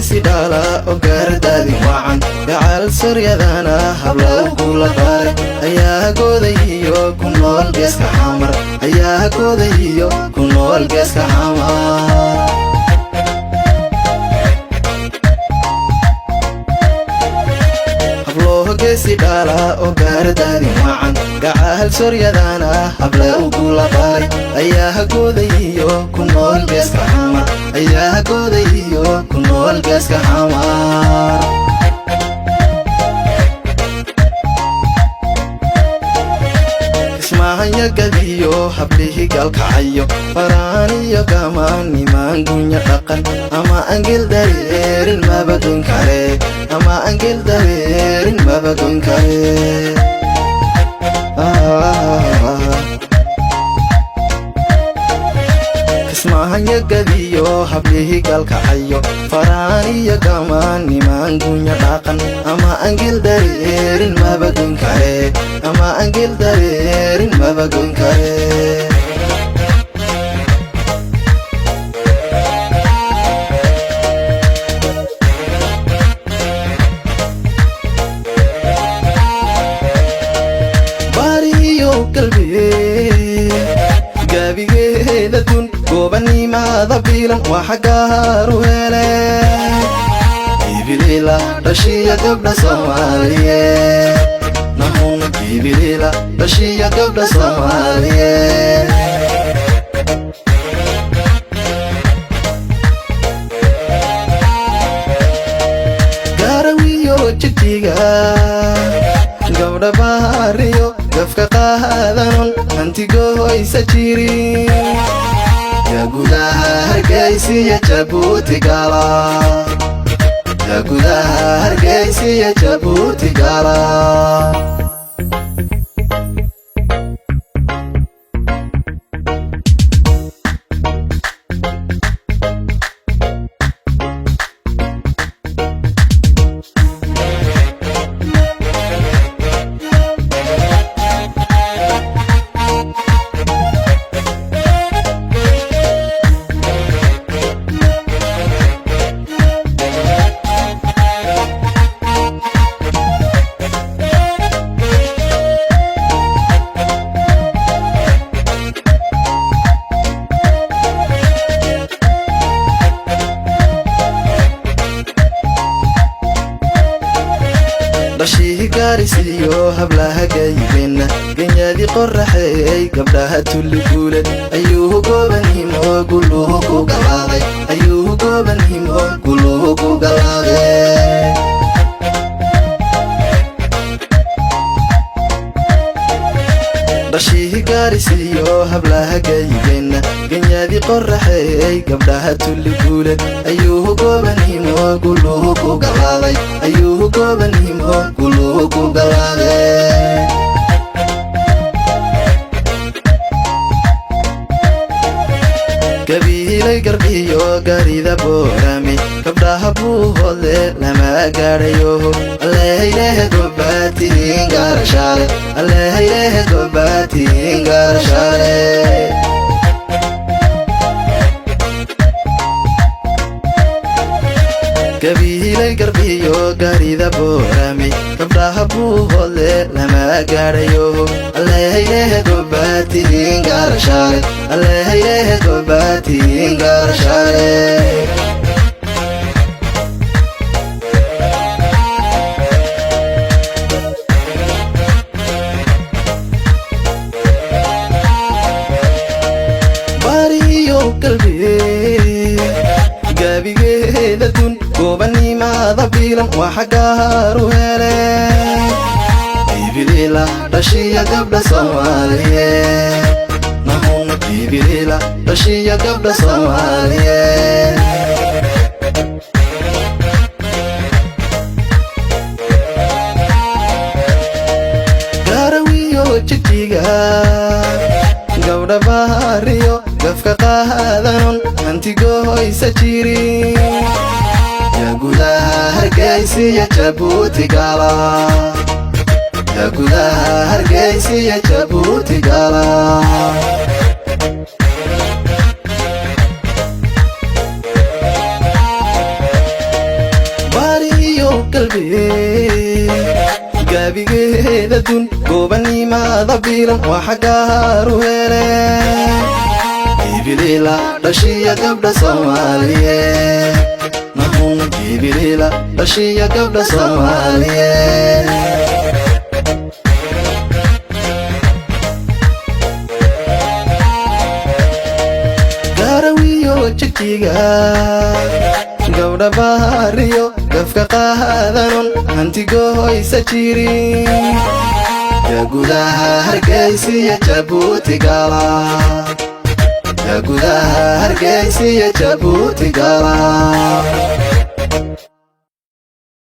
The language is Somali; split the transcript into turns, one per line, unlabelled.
sidala ogaardadi wacan gacal suryadana hablaw kula bare ayaa goodayiyo ku nool geeska xamar ayaa goodayiyo ku nool geeska xamar sidala ogaardadi wacan gacal suryadana hablaw kula bare ayaa goodayiyo ku nool geeska xamar ayaa goodayiyo ku nool geeska xamar kismahanya gadiyo hablihi galkacayo faraaniyo gamaan nimaan gunya dhaqan ama angel dareerin mabagun kare ama angel dareerin mabagun kare kismahanya gadiyo hablihi galkacayo faraaniyo gamaan nimaan gunya dhaqan ama angel dareerin mabagun kare ama angel dareerin mabagun kare gabigeeda dun goobanimaada biilan waa xagaaru hele ibilila dhashiya gabdha soomaaliyeed nahuna ibilila dhashiya gabdha soomaaliyeed gaarawiyo jigjiga gabdha baariyo gafka qaadanon hantigoysa jirin yaa gudaha hargeysiya jabuuti gala yaa gudaha hargeysiya jabuuti gala dhashihi gaarisiyo hablaha gaybena genyadi qoraxeey gabdhaha tulli guuled ayuu goobanhimo guluhu ku galaaday ayuu goobanhimo guluhu ku galaaday dhashihi gaarisiyo hablaha gaybena genyadi qoraxeey gabdhaha tulli guuled ayuu goobanhimo guluhu ku galaaday ayuu goobanhimo guluhu ku galaaday gabiilay garbiyo gaarida boorame gabdhaha buuhoodle lama gaadhayo allehaylehe gobaatihin gaarashaale allehaylehe gobaatihin gaarashaale gabiilay garbiyo gaarida boorame gabdhaha buuhoodle lama gaadhayo allehaylehe gobaatihin gaarashaale allehaylehe gobaatihin gaarashaale bariyo galbi gabigeeda dun goobanimaada biilan waa xagaaru hele ibilila dhashiya gabdha Soomaaliyeed nahuna ibilila dhashiya gabdha Soomaaliyeed garawiyo jidkiga gabdha bahariyo gafka qaadanon hantigohoysa jirin ya gudaha Hargeysa iyo Jabuuti gala ya gudaha Hargeysa iyo Jabuuti gala bariyo qalbi gabigeeda dun goobanimaada biilan waa xagaaru hele ibilila dhashiya gabdha Soomaaliyeed nahuna ibilila dhashiya gabdha Soomaaliyeed garawiyo jidkiga gabdha bahariyo gafka qaadanon hantigohoysa jirin ya gudaha Hargeysa iyo Jabuuti gala ya gudaha Hargeysa iyo Jabuuti gala